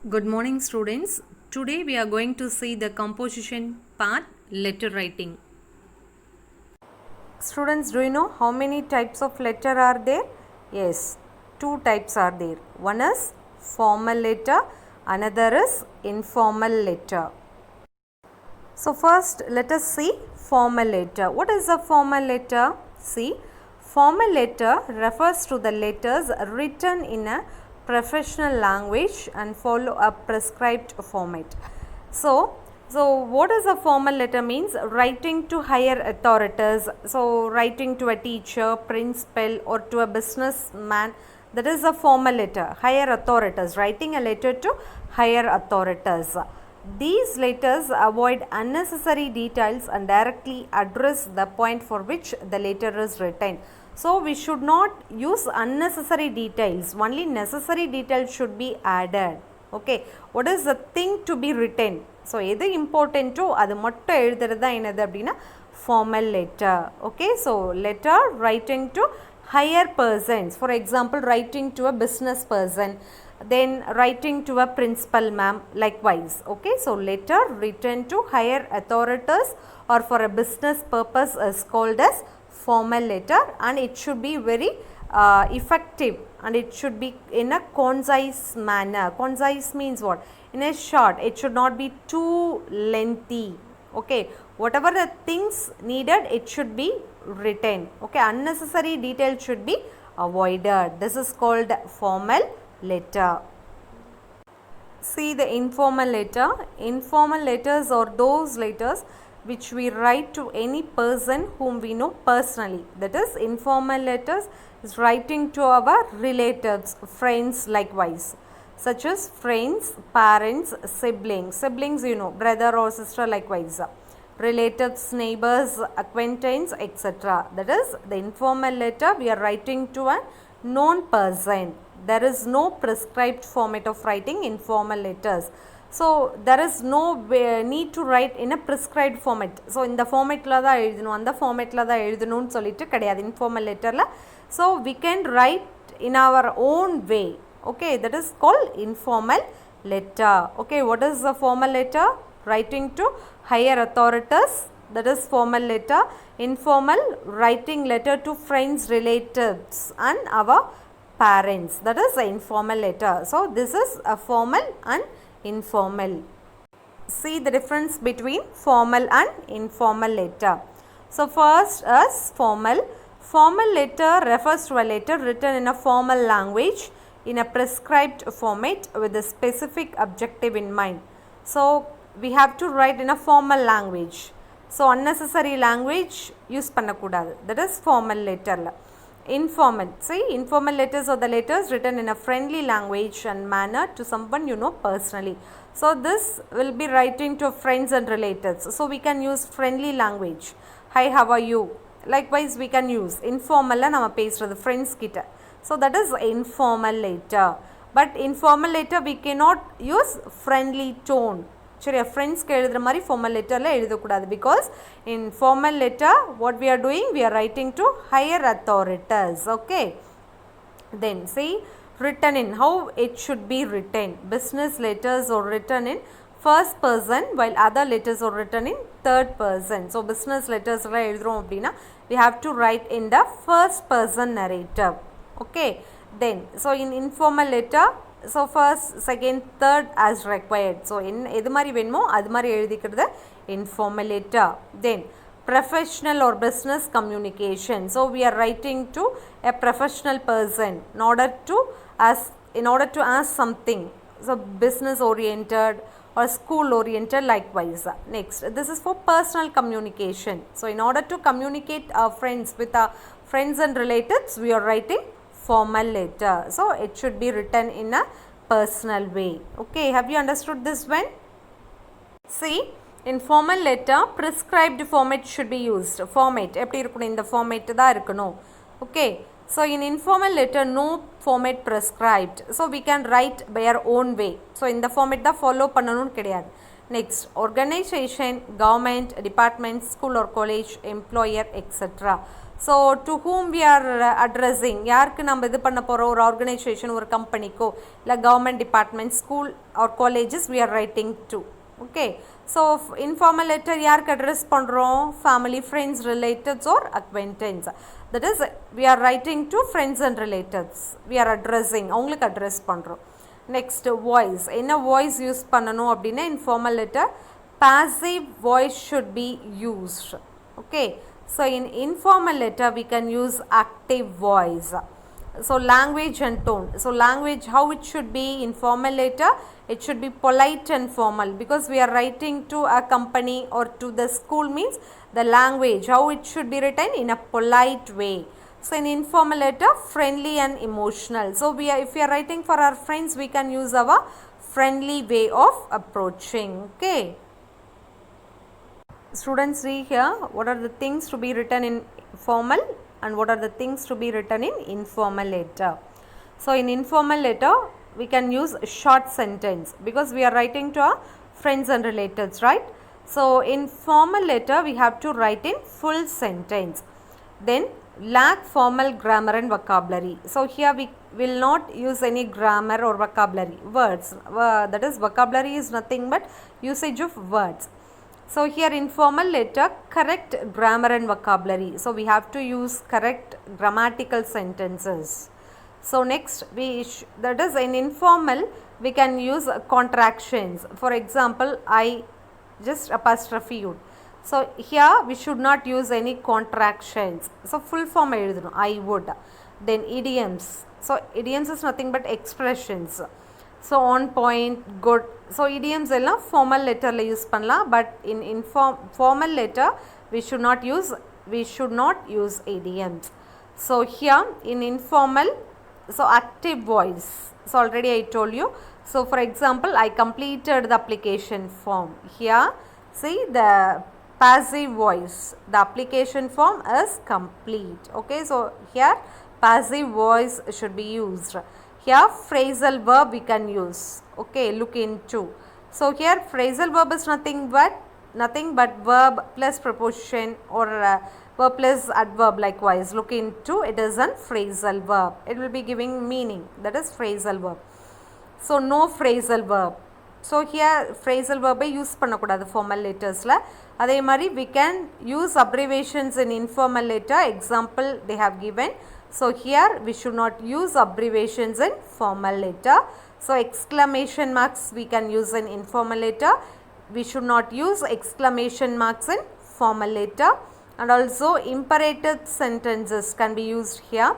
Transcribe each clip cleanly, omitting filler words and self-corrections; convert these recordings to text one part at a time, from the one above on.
Good morning, students. Today we are going to see the composition part, letter writing. Students, do you know how many types of letter are there? Yes, two types are there. One is formal letter, another is informal letter. So first let us see formal letter. What is a formal letter? See, formal letter refers to the letters written in a professional language and follow a prescribed format. So what is a formal letter means? Writing to higher authorities. So writing to a teacher, principal or to a businessman, that is a formal letter. Higher authorities, writing a letter to higher authorities. These letters avoid unnecessary details and directly address the point for which the letter is written. So we should not use unnecessary details. Only necessary details should be added. Okay. What is the thing to be written? So எது இம்பார்ட்டன்ட்டோ அது மட்டும் எழுதுறது தான் என்னது அப்படின்னா formal letter. Okay. So letter writing to higher persons. For example, writing to a business person. Then writing to a principal ma'am, likewise. Okay. So letter written to higher authorities or for a business purpose is called as formal letter, and it should be very effective, and it should be in a concise manner. Concise means what? In a short, it should not be too lengthy. Okay, whatever the things needed, it should be written. Okay, unnecessary details should be avoided. This is called formal letter. See the informal letter. Informal letters are those letters which we write to any person whom we know personally. That is, informal letters is writing to our relatives, friends, likewise, such as friends, parents, siblings. Siblings, you know, brother or sister, likewise. Relatives, neighbors, acquaintance, etc. That is the informal letter we are writing to a known person. There is no prescribed format of writing informal letters. So there is no need to write in a prescribed format. So in the format la da எழுதணும், அந்த formatல தான் எழுதணும்னு சொல்லிட்டு கிடையாது informal letterல. So we can write in our own way. Okay, that is called informal letter. Okay, what is the formal letter? Writing to higher authorities, that is formal letter. Informal, writing letter to friends, relatives and our parents, that is the informal letter. So this is a formal and informal. See the difference between formal and informal letter. So first is formal. Formal letter refers to a letter written in a formal language in a prescribed format with a specific objective in mind. So we have to write in a formal language. So unnecessary language use பண்ணக்கூடாது. That is formal letter. Informal. See, informal letters are the letters written in a friendly language and manner to someone you know personally. So this will be writing to friends and relatives. So we can use friendly language. Hi, how are you? Likewise, we can use informal la nama பேசுறது friends கிட்ட. So that is informal letter. But informal letter we cannot use friendly tone. சரியா, ஃப்ரெண்ட்ஸ்க்கு எழுதுகிற மாதிரி formal லெட்டரில் எழுதக்கூடாது. Because in formal letter what we are doing, we are writing to higher authorities. Okay, then see written in, how it should be written. Business letters are written in first person while other letters are written in third person. So business letters எல்லாம் எழுதுகிறோம் அப்படின்னா we have to write in the first person narrative. Okay, then so in informal letter, so first, second, third as required. So எது மாதிரி வேணுமோ அது மாதிரி எழுதிக்கிறது informal letter. Then professional or business communication. So we are writing to a professional person in order to ask something. So business oriented or school oriented, likewise. Next, this is for personal communication. So in order to communicate our friends with our friends and relatives, we are writing formal letter. So it should be written in a personal way. Okay, have you understood this one? See, in formal letter prescribed format should be used. Format எப்படி இருக்கணும், இந்த format தான் இருக்கணும். Okay, so in informal letter no format prescribed. So we can write by our own way. So இந்த format தான் follow பண்ணணும்னு கிடையாது. Next, organization, government, department, school or college, employer, etc. So to whom we are addressing, யாருக்கு நம்ம இது பண்ண போகிறோம், ஒரு ஆர்கனைசேஷன், ஒரு கம்பெனிக்கோ இல்லை government department, school or colleges we are writing to. Okay, so informal letter யாருக்கு அட்ரஸ் பண்ணுறோம், family, friends, relatives or acquaintance. That is we are writing to friends and relatives, we are addressing, அவங்களுக்கு address பண்ணுறோம். Next, voice. என்ன voice use பண்ணணும் அப்படின்னா, informal letter passive voice should be used. Okay, so in informal letter we can use active voice. So language and tone. So language, how it should be in formal letter, it should be polite and formal, because we are writing to a company or to the school, means the language, how it should be written in a polite way. So in informal letter, friendly and emotional. So if we are writing for our friends, we can use our friendly way of approaching. Okay, students, see here what are the things to be written in formal and what are the things to be written in informal letter. So in informal letter we can use short sentence, because we are writing to our friends and relatives, right? So in formal letter we have to write in full sentence. Then lack formal grammar and vocabulary. So here we will not use any grammar or vocabulary words. That is, vocabulary is nothing but usage of words. So here informal letter, correct grammar and vocabulary. So we have to use correct grammatical sentences. So next, that is, in informal we can use contractions. For example, I just apostrophe you. So here we should not use any contractions. So full form எழுதணும், I would. Then idioms. So idioms is nothing but expressions. So on point, good. So idioms எல்லாம் formal letterல use பண்ணலாம், but in formal letter we should not use idioms. So here in informal, so active voice. So already I told you. So for example, I completed the application form. Here see the passive voice, the application form is complete. Okay, so here passive voice should be used. Here phrasal verb we can use. Okay, look into. So here phrasal verb is nothing but verb plus preposition or verb plus adverb. Likewise, look into, it is a phrasal verb, it will be giving meaning, that is phrasal verb. So no phrasal verb. So here phrasal verb use பண்ணக்கூடாது formal lettersல. அதே மாதிரி we can use abbreviations in informal letter. Example they have given. So here we should not use abbreviations in formal letter. So exclamation marks we can use in informal letter. We should not use exclamation marks in formal letter. And also imperative sentences can be used here.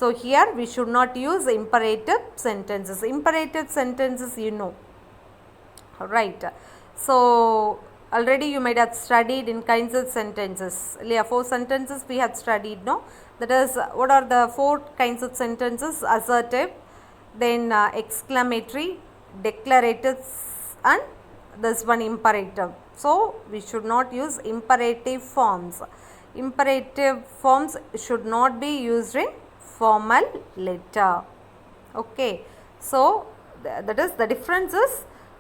So here we should not use imperative sentences. Imperative sentences, you know, right? So already you might have studied in kinds of sentences. 4 sentences we have studied, no? That is, what are the 4 kinds of sentences? Assertive, then exclamatory, declarative, and this one imperative. So we should not use imperative forms. Imperative forms should not be used in formal letter. Okay, so that is the difference is,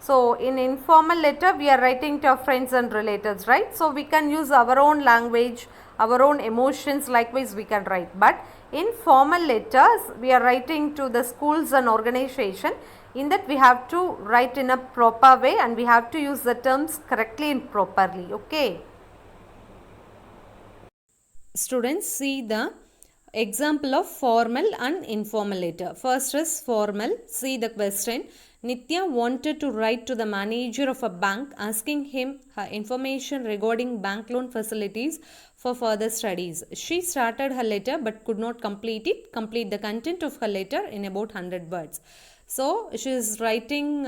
so in informal letter we are writing to our friends and relatives, right? So we can use our own language, our own emotions, likewise we can write. But in formal letters we are writing to the schools and organization. In that we have to write in a proper way and we have to use the terms correctly and properly. Okay, students, see the example of formal and informal letter. First is formal. See the question. Nitya wanted to write to the manager of a bank asking him her information regarding bank loan facilities for further studies. She started her letter but could not complete it. Complete the content of her letter in about 100 words. So she is writing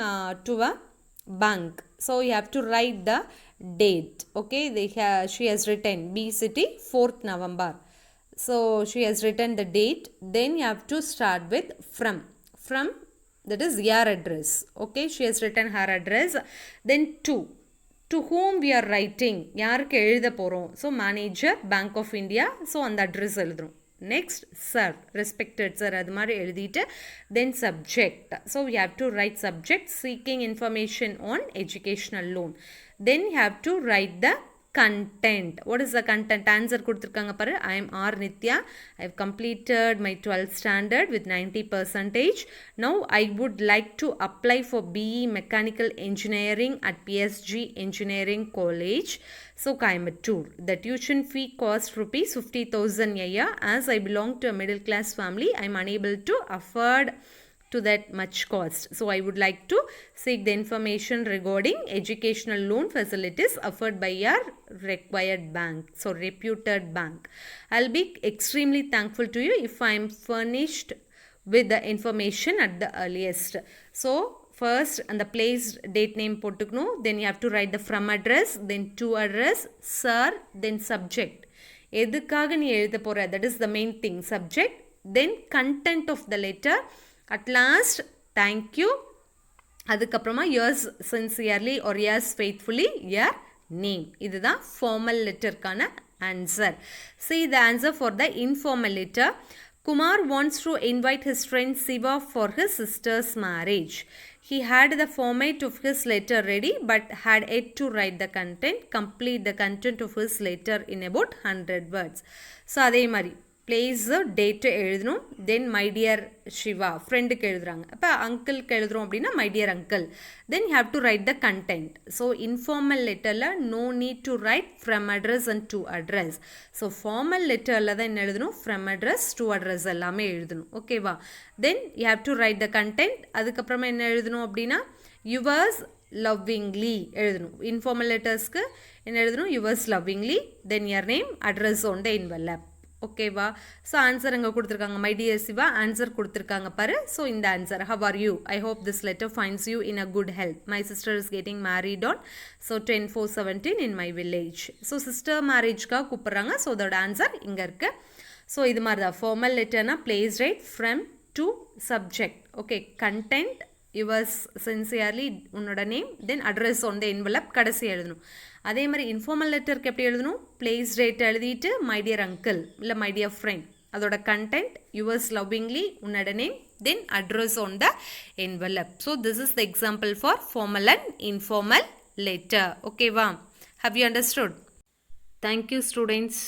to a bank. So you have to write the date. Okay, she has written B City 4th November. So she has written the date. Then you have to start with from, that is your address. Okay, she has written her address. Then to whom we are writing, யாருக்கு எழுத போகிறோம். So manager, Bank of India. So அந்த address எழுதுறோம். next sir, respected sir, அது மாதிரி எழுதிட்டு then subject. So we have to write subject seeking information on educational loan. Then you have to write the content. What is the content? Answer கொடுத்திருக்காங்க பாரு. I am R Nitya. I have completed my 12th standard with 90%. Now I would like to apply for BE Mechanical Engineering at PSG Engineering College. So Coimbatore. The tuition fee cost rupees 50,000 a year. As I belong to a middle class family, I am unable to afford to that much cost. So I would like to seek the information regarding educational loan facilities offered by your required bank. So reputed bank. I'll be extremely thankful to you if I am furnished with the information at the earliest. So first and the place date name போட்டுக்கணும். Then you have to write the from address, then to address, sir, then subject. எதுக்காக நீ எழுத போற, that is the main thing, subject, then content of the letter, at last thank you, அதுக்கப்புறமா yours sincerely or yours faithfully, your name. இதுதான் formal letterக்கான answer. See the answer for the informal letter. Kumar wants to invite his friend Siva for his sister's marriage. He had the format of his letter ready but had yet to write the content. Complete the content of his letter in about 100 words. So அதே மாதிரி place date எழுதணும். then my dear Shiva ஃப்ரெண்டுக்கு எழுதுறாங்க. அப்போ அங்கிள்க்கு எழுதுறோம் அப்படின்னா my dear uncle. then you have to write the content. so informal letterல no need to write from address and to address. so formal letterல தான் என்ன எழுதணும், from address to address எல்லாமே எழுதணும். ஓகேவா? then you have to write the content. அதுக்கப்புறமா என்ன எழுதணும் அப்படின்னா yours lovingly எழுதணும். informal lettersக்கு என்ன எழுதணும், yours lovingly, then your name, address on the envelope. ஓகேவா? ஸோ ஆன்சர் அங்கே கொடுத்துருக்காங்க. மை டியர் சிவா ஆன்சர் கொடுத்துருக்காங்க பாரு. ஸோ இந்த ஆன்சர், how are you, I hope this letter finds you in a good health. My sister is getting married on so 10/4/17 in my village. So sister மேரேஜ்க்காக கூப்பிட்றாங்க. So அதோட answer இங்கே இருக்குது. So இது மாதிரி தான் ஃபார்மல் லெட்டர்னா place date from to subject. Okay, content yours sincerely உன்னோட name, then address on the envelope கடைசி எழுதணும். அதே மாதிரி இன்ஃபார்மல் லெட்டருக்கு எப்படி எழுதணும், பிளேஸ் ரேட் எழுதிட்டு மை டியர் அங்கிள் இல்லை மை டியர் ஃப்ரெண்ட், அதோட கண்டென்ட் யுவர்ஸ் லவ்விங்லி உன்னோட name, then address on the envelope. So this is the example for formal and informal letter. ஓகேவா? How you understood? Thank you students.